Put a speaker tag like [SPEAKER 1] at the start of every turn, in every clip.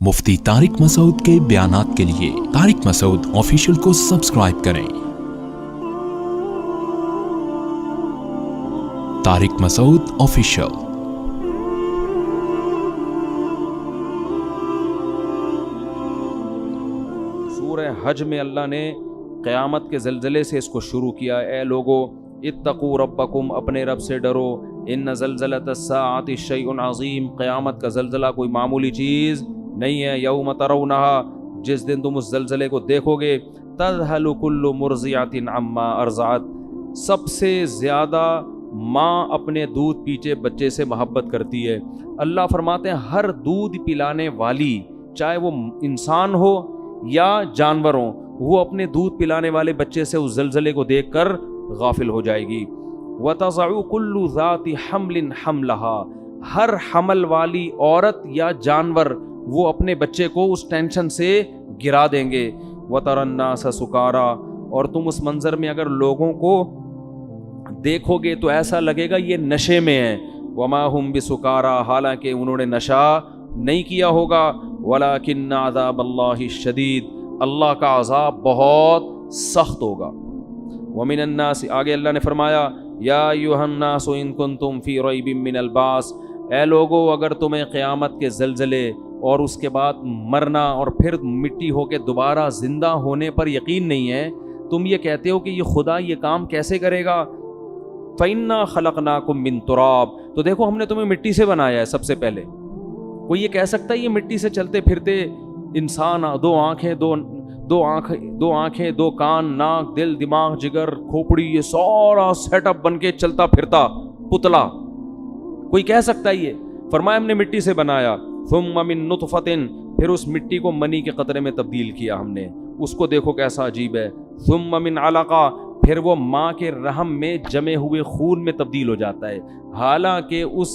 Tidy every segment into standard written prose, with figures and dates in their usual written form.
[SPEAKER 1] مفتی طارق مسعود کے بیانات کے لیے طارق مسعود آفیشیل کو سبسکرائب کریں۔ طارق مسعود آفیشیل۔
[SPEAKER 2] سورہ حج میں اللہ نے قیامت کے زلزلے سے اس کو شروع کیا۔ اے لوگو اتقوا ربکم، اپنے رب سے ڈرو، ان زلزلۃ الساعۃ شیء عظیم، قیامت کا زلزلہ کوئی معمولی چیز نہیں ہے۔ یوم ترونہا، جس دن تم اس زلزلے کو دیکھو گے، تذہل کل مرضعۃ عما ارضعت، سب سے زیادہ ماں اپنے دودھ پیچھے بچے سے محبت کرتی ہے۔ اللہ فرماتے ہیں ہر دودھ پلانے والی، چاہے وہ انسان ہو یا جانور ہو، وہ اپنے دودھ پلانے والے بچے سے اس زلزلے کو دیکھ کر غافل ہو جائے گی۔ وَتَضَعُ كُلُّ ذَاتِ حَمْلٍ حَمْلَهَا، ہر حمل والی عورت یا جانور وہ اپنے بچے کو اس ٹینشن سے گرا دیں گے۔ وَتَرَى النَّاسَ سُكَارَىٰ، اور تم اس منظر میں اگر لوگوں کو دیکھو گے تو ایسا لگے گا یہ نشے میں ہیں۔ وَمَا هُمْ بِسُكَارَىٰ، حالانکہ انہوں نے نشہ نہیں کیا ہوگا۔ وَلَٰكِنَّ عَذَابَ اللَّهِ الشَّدِيدُ، اللہ کا عذاب بہت سخت ہوگا۔ وَمِنَ النَّاسِ، آگے اللہ نے فرمایا یا ایھا الناس ان کنتم فی ریب من البعث، اے لوگو اگر تمہیں قیامت کے زلزلے اور اس کے بعد مرنا اور پھر مٹی ہو کے دوبارہ زندہ ہونے پر یقین نہیں ہے، تم یہ کہتے ہو کہ یہ خدا یہ کام کیسے کرے گا۔ فَإِنَّا خَلَقْنَاكُم مِّن تُرَابٍ، تو دیکھو ہم نے تمہیں مٹی سے بنایا ہے سب سے پہلے۔ کوئی یہ کہہ سکتا ہے یہ مٹی سے چلتے پھرتے انسان، دو آنکھیں دو کان، ناک، دل، دماغ، جگر، کھوپڑی، یہ سارا سیٹ اپ بن کے چلتا پھرتا پتلا، کوئی کہہ سکتا ہے یہ؟ فرمایا ہم نے مٹی سے بنایا۔ ثم من نطفۃ، پھر اس مٹی کو منی کے قطرے میں تبدیل کیا ہم نے، اس کو دیکھو کیسا عجیب ہے۔ ثم من علقہ، پھر وہ ماں کے رحم میں جمے ہوئے خون میں تبدیل ہو جاتا ہے، حالانکہ اس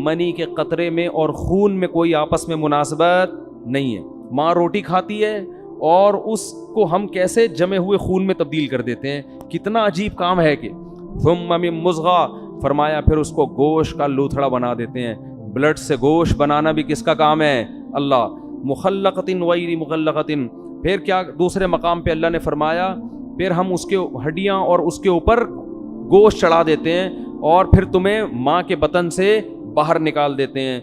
[SPEAKER 2] منی کے قطرے میں اور خون میں کوئی آپس میں مناسبت نہیں ہے۔ ماں روٹی کھاتی ہے اور اس کو ہم کیسے جمے ہوئے خون میں تبدیل کر دیتے ہیں، کتنا عجیب کام ہے کہ۔ ثم من مضغہ، فرمایا پھر اس کو گوشت کا لوتھڑا بنا دیتے ہیں۔ بلڈ سے گوشت بنانا بھی کس کا کام ہے؟ اللہ۔ مخلقۃ غیر مخلقۃ، پھر کیا دوسرے مقام پہ اللہ نے فرمایا پھر ہم اس کے ہڈیاں اور اس کے اوپر گوشت چڑھا دیتے ہیں اور پھر تمہیں ماں کے بطن سے باہر نکال دیتے ہیں۔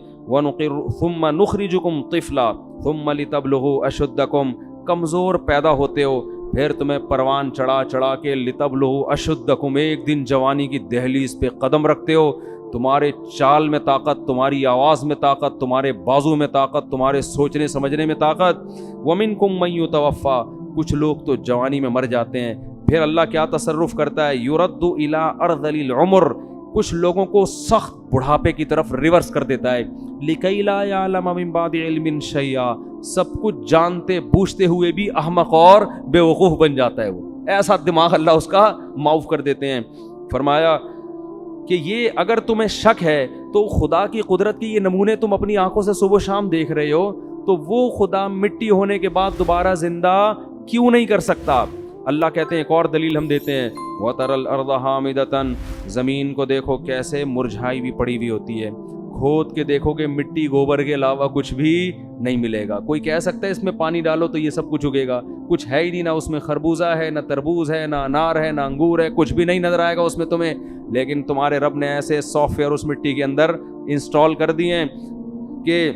[SPEAKER 2] ثم نخرجکم طفلا ثم لتبلغوا اشدکم، کمزور پیدا ہوتے ہو پھر تمہیں پروان چڑھا چڑھا کے لتبلغوا اشدکم، ایک دن جوانی کی دہلیز پہ قدم رکھتے ہو، تمہارے چال میں طاقت، تمہاری آواز میں طاقت، تمہارے بازو میں طاقت، تمہارے سوچنے سمجھنے میں طاقت۔ ومنکم من یتوفی، کچھ لوگ تو جوانی میں مر جاتے ہیں، پھر اللہ کیا تصرف کرتا ہے؟ یرد الی ارذل العمر، کچھ لوگوں کو سخت بڑھاپے کی طرف ریورس کر دیتا ہے۔ لکی لا یعلم من بعد علم شیئا، سب کچھ جانتے بوجھتے ہوئے بھی احمق اور بے وقوف بن جاتا ہے، وہ ایسا دماغ اللہ اس کا معاف کر دیتے ہیں۔ فرمایا کہ یہ اگر تمہیں شک ہے تو خدا کی قدرت کی یہ نمونے تم اپنی آنکھوں سے صبح و شام دیکھ رہے ہو، تو وہ خدا مٹی ہونے کے بعد دوبارہ زندہ کیوں نہیں کر سکتا؟ اللہ کہتے ہیں ایک اور دلیل ہم دیتے ہیں، وَتَرَى الْأَرْضَ حَامِدَةً، زمین کو دیکھو کیسے مرجھائی بھی پڑی ہوئی ہوتی ہے، کھود کے دیکھو گے مٹی گوبر کے علاوہ کچھ بھی نہیں ملے گا۔ کوئی کہہ سکتا ہے اس میں پانی ڈالو تو یہ سب کچھ اگے گا، کچھ ہے ہی نہیں، نہ اس میں خربوزہ ہے، نہ تربوز ہے، نہ انار ہے، نہ انگور ہے، کچھ بھی نہیں نظر آئے گا اس میں تمہیں، لیکن تمہارے رب نے ایسے سافٹ ویئر اس مٹی کے اندر انسٹال کر دیے ہیں کہ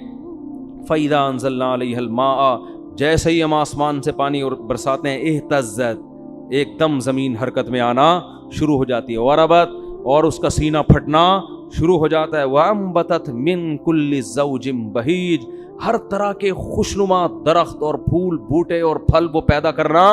[SPEAKER 2] فَإِذَا أَنزَلْنَا عَلَيْهَا الْمَاءَ، جیسے ہی ہم آسمان سے پانی اور برساتے ہیں، اہتزت، ایک دم زمین حرکت میں آنا شروع ہو جاتی ہے، وربت، اور اس کا سینہ پھٹنا شروع ہو جاتا ہے، وَأَنبَتَتْ مِن كُلِّ زَوْجٍ بَهِيجٍ، ہر طرح کے خوشنما درخت اور پھول بوٹے اور پھل وہ پیدا کرنا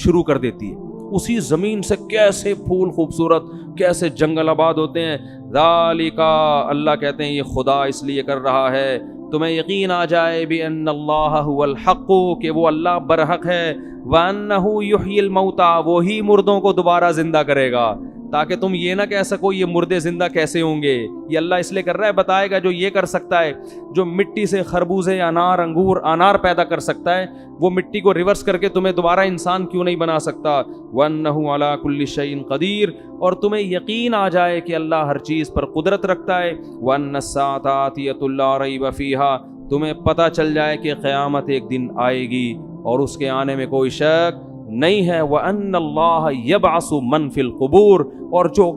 [SPEAKER 2] شروع کر دیتی ہے۔ اسی زمین سے کیسے پھول خوبصورت، کیسے جنگل آباد ہوتے ہیں۔ ذالک، اللہ کہتے ہیں یہ خدا اس لیے کر رہا ہے تمہیں یقین آ جائے بِأَنَّ اللَّهَ هُوَ الْحَقُّ، کہ وہ اللہ برحق ہے، وَأَنَّهُ يُحْيِي الْمَوْتَى، وہی مردوں کو دوبارہ زندہ کرے گا، تاکہ تم یہ نہ کہہ سکو یہ مردے زندہ کیسے ہوں گے۔ یہ اللہ اس لیے کر رہا ہے، بتائے گا جو یہ کر سکتا ہے، جو مٹی سے خربوزے، انار، انگور، انار پیدا کر سکتا ہے، وہ مٹی کو ریورس کر کے تمہیں دوبارہ انسان کیوں نہیں بنا سکتا۔ وَأَنَّهُ عَلَى كُلِّ شَيْءٍ قَدِيرٌ، اور تمہیں یقین آ جائے کہ اللہ ہر چیز پر قدرت رکھتا ہے۔ وَأَنَّ السَّاعَةَ آتِيَةٌ لَا رَيْبَ فِيهَا، تمہیں پتہ چل جائے کہ قیامت ایک دن آئے گی اور اس کے آنے میں کوئی شک نہیں ہے. وَأَنَّ اللَّهَ يَبْعَثُ مَن فِي الْقُبُورِ, اور جو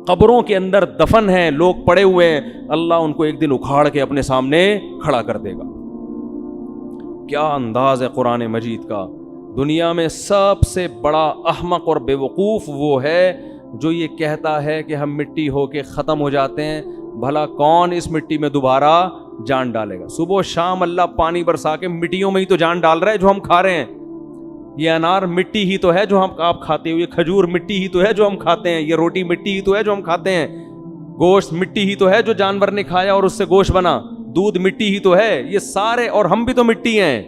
[SPEAKER 2] قبروں کے اندر دفن ہیں, لوگ پڑے ہوئے ہیں, اللہ ان کو ایک دن اکھاڑ کے اپنے سامنے کھڑا کر دے گا. کیا انداز ہے قرآن مجید کا. دنیا میں سب سے بڑا احمق اور بے وقوف وہ ہے جو یہ کہتا ہے کہ ہم مٹی ہو کے ختم ہو جاتے ہیں. بھلا کون اس مٹی میں دوبارہ جان ڈالے گا؟ صبح و شام اللہ پانی برسا کے مٹیوں میں ہی تو جان ڈال رہا ہے جو ہم کھا رہے ہیں. یہ انار مٹی ہی تو ہے جو آپ کھاتے ہو, یہ کھجور مٹی ہی تو ہے جو ہم کھاتے ہیں, یہ روٹی مٹی ہی تو ہے جو ہم کھاتے ہیں, گوشت مٹی ہی تو ہے جو جانور نے کھایا اور اس سے گوشت بنا, دودھ مٹی ہی تو ہے. یہ سارے, اور ہم بھی تو مٹی ہیں.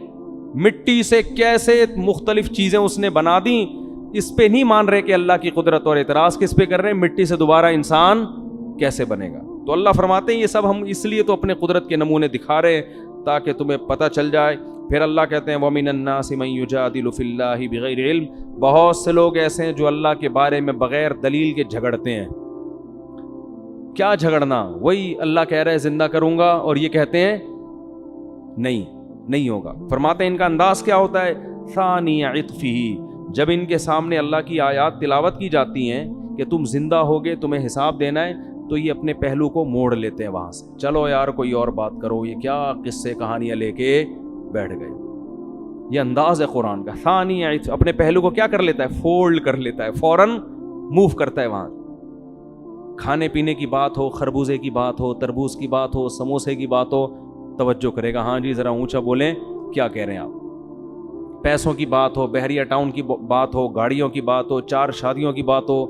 [SPEAKER 2] مٹی سے کیسے مختلف چیزیں اس نے بنا دیں, اس پہ نہیں مان رہے کہ اللہ کی قدرت, اور اعتراض کس پہ کر رہے ہیں؟ مٹی سے دوبارہ انسان کیسے بنے گا. تو اللہ فرماتے ہیں یہ سب ہم اس لیے تو اپنے قدرت کے نمونے دکھا رہے ہیں تاکہ تمہیں پتہ چل جائے. پھر اللہ کہتے ہیں وَمِنَ النَّاسِ مَن يُجَادِلُ فِي اللَّهِ بِغَيْرِ عِلْمٍ, بہت سے لوگ ایسے ہیں جو اللہ کے بارے میں بغیر دلیل کے جھگڑتے ہیں. کیا جھگڑنا؟ وہی اللہ کہہ رہا ہے زندہ کروں گا اور یہ کہتے ہیں نہیں ہوگا. فرماتے ہیں ان کا انداز کیا ہوتا ہے؟ ثانی عطفہ, جب ان کے سامنے اللہ کی آیات تلاوت کی جاتی ہیں کہ تم زندہ ہوگے, تمہیں حساب دینا ہے, تو یہ اپنے پہلو کو موڑ لیتے ہیں وہاں سے. چلو یار کوئی اور بات کرو, یہ کیا قصے کہانیاں لے کے بیٹھ گئے. یہ انداز ہے قرآن کا. ثانی عطف, اپنے پہلو کو کیا کر لیتا ہے؟ فولڈ کر لیتا ہے, فوراً موو کرتا ہے وہاں. کھانے پینے کی بات ہو, خربوزے کی بات ہو, تربوز کی بات ہو, سموسے کی بات ہو, توجہ کرے گا, ہاں جی ذرا اونچا بولیں, کیا کہہ رہے ہیں آپ. پیسوں کی بات ہو, بحریہ ٹاؤن کی بات ہو, گاڑیوں کی بات ہو, 4 شادیوں کی بات ہو,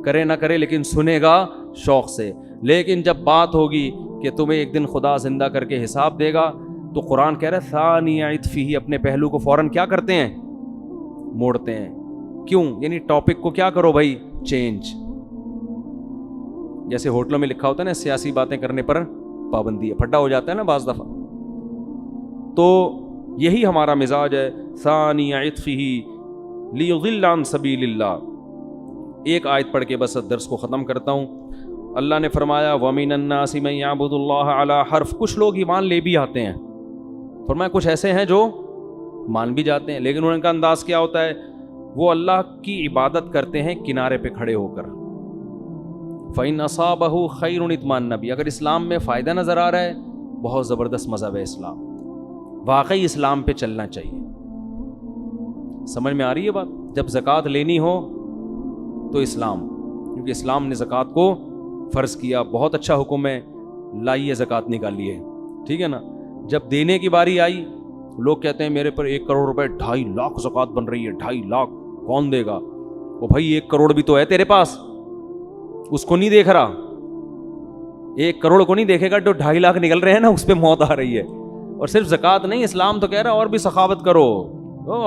[SPEAKER 2] کرے نہ کرے لیکن سنے گا شوق سے. لیکن جب بات ہوگی کہ تمہیں ایک دن خدا زندہ کر کے حساب دے گا, تو قرآن کہہ رہا ہے ثانی عطفہ, اپنے پہلو کو فوراً کیا کرتے ہیں؟ موڑتے ہیں. کیوں؟ یعنی ٹاپک کو کیا کرو بھائی, چینج. جیسے ہوٹلوں میں لکھا ہوتا ہے نا, سیاسی باتیں کرنے پر پابندی ہے, پھٹا ہو جاتا ہے نا بعض دفعہ. تو یہی ہمارا مزاج ہے. ثانی عطفہ لیضل عن سبیل اللہ. ایک آیت پڑھ کے بس درس کو ختم کرتا ہوں. اللہ نے فرمایا وَمِنَ النَّاسِ مَن يَعْبُدُ اللَّهَ عَلَى حَرْفٍ, کچھ لوگ ایمان لے بھی آتے ہیں. فرمایا کچھ ایسے ہیں جو مان بھی جاتے ہیں, لیکن ان کا انداز کیا ہوتا ہے؟ وہ اللہ کی عبادت کرتے ہیں کنارے پہ کھڑے ہو کر. فَإِنْ أَصَابَهُ خَيْرٌ اطمأنَّ بِهِ, اگر اسلام میں فائدہ نظر آ رہا ہے, بہت زبردست مذہب ہے اسلام, واقعی اسلام پہ چلنا چاہیے. سمجھ میں آ رہی ہے بات؟ جب زکوٰۃ لینی ہو تو اسلام, کیونکہ اسلام نے زکوٰۃ کو فرض کیا, بہت اچھا حکم ہے, لائیے زکوٰۃ نکالیے, ٹھیک ہے نا. جب دینے کی باری آئی, لوگ کہتے ہیں میرے پر 1 کروڑ روپے 2.5 لاکھ زکوٰۃ بن رہی ہے, 2.5 لاکھ کون دے گا؟ وہ بھائی 1 کروڑ بھی تو ہے تیرے پاس, اس کو نہیں دیکھ رہا, 1 کروڑ کو نہیں دیکھے گا, جو 2.5 لاکھ نکل رہے ہیں نا اس پہ موت آ رہی ہے. اور صرف زکوٰۃ نہیں, اسلام تو کہہ رہا ہے اور بھی سخاوت کرو,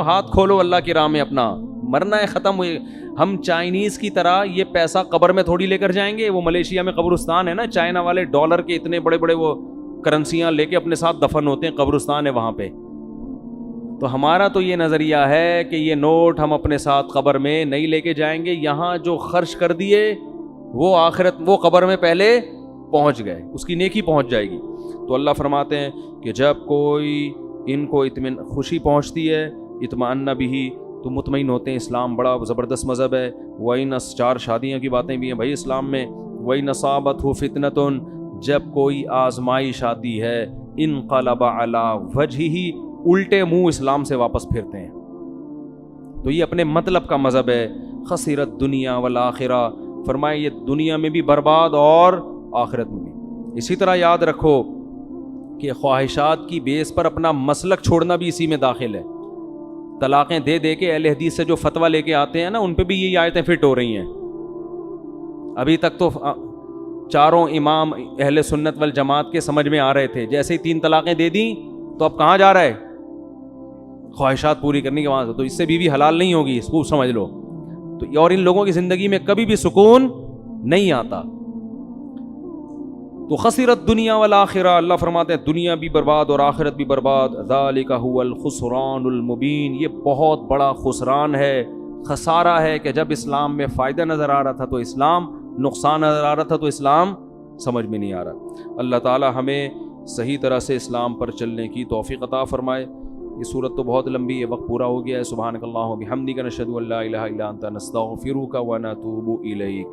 [SPEAKER 2] ہاتھ کھولو اللہ کی راہ میں اپنا, مرنا ہے ختم ہوئے. ہم چائنیز کی طرح یہ پیسہ قبر میں تھوڑی لے کر جائیں گے. وہ ملیشیا میں قبرستان ہے نا, چائنا والے ڈالر کے اتنے بڑے بڑے وہ کرنسیاں لے کے اپنے ساتھ دفن ہوتے ہیں, قبرستان ہے وہاں پہ. تو ہمارا تو یہ نظریہ ہے کہ یہ نوٹ ہم اپنے ساتھ قبر میں نہیں لے کے جائیں گے, یہاں جو خرچ کر دیے وہ آخرت, وہ قبر میں پہلے پہنچ گئے, اس کی نیکی پہنچ جائے گی. تو اللہ فرماتے ہیں کہ جب کوئی ان کو خوشی پہنچتی ہے, اطمئن بھی, تو مطمئن ہوتے ہیں. اسلام بڑا زبردست مذہب ہے. وَإِنَّ 4 شادیاں کی باتیں بھی ہیں بھائی اسلام میں. وَإِنَّ أَصَابَتْهُ فِتْنَةٌ, جب کوئی آزمائش آتی ہے, انقلب علی وجہہ, الٹے منہ اسلام سے واپس پھرتے ہیں. تو یہ اپنے مطلب کا مذہب ہے. خسرت دنیا والآخرہ, فرمائے یہ دنیا میں بھی برباد اور آخرت میں بھی. اسی طرح یاد رکھو کہ خواہشات کی بیس پر اپنا مسلک چھوڑنا بھی اسی میں داخل ہے. طلاقیں دے دے کے اہل حدیث سے جو فتویٰ لے کے آتے ہیں نا, ان پہ بھی یہی آیتیں فٹ ہو رہی ہیں. ابھی تک تو 4 امام اہل سنت والجماعت کے سمجھ میں آ رہے تھے, جیسے ہی 3 طلاقیں دے دیں تو اب کہاں جا رہا ہے؟ خواہشات پوری کرنے کے وہاں سے. تو اس سے بیوی حلال نہیں ہوگی, اس کو سمجھ لو. تو اور ان لوگوں کی زندگی میں کبھی بھی سکون نہیں آتا. تو خسرت دنیا والآخرہ, اللہ فرماتے ہیں دنیا بھی برباد اور آخرت بھی برباد. ذالک هو الخسران المبین, یہ بہت بڑا خسران ہے, خسارہ ہے کہ جب اسلام میں فائدہ نظر آ رہا تھا تو اسلام, نقصان نظر آ رہا تھا تو اسلام سمجھ میں نہیں آ رہا. اللہ تعالی ہمیں صحیح طرح سے اسلام پر چلنے کی توفیق عطا فرمائے۔ یہ صورت تو بہت لمبی ہے، وقت پورا ہو گیا ہے۔ سبحانک اللہم و بحمدک، نشہد ان لا الہ الا انت، نستغفرک و نتوب الیک۔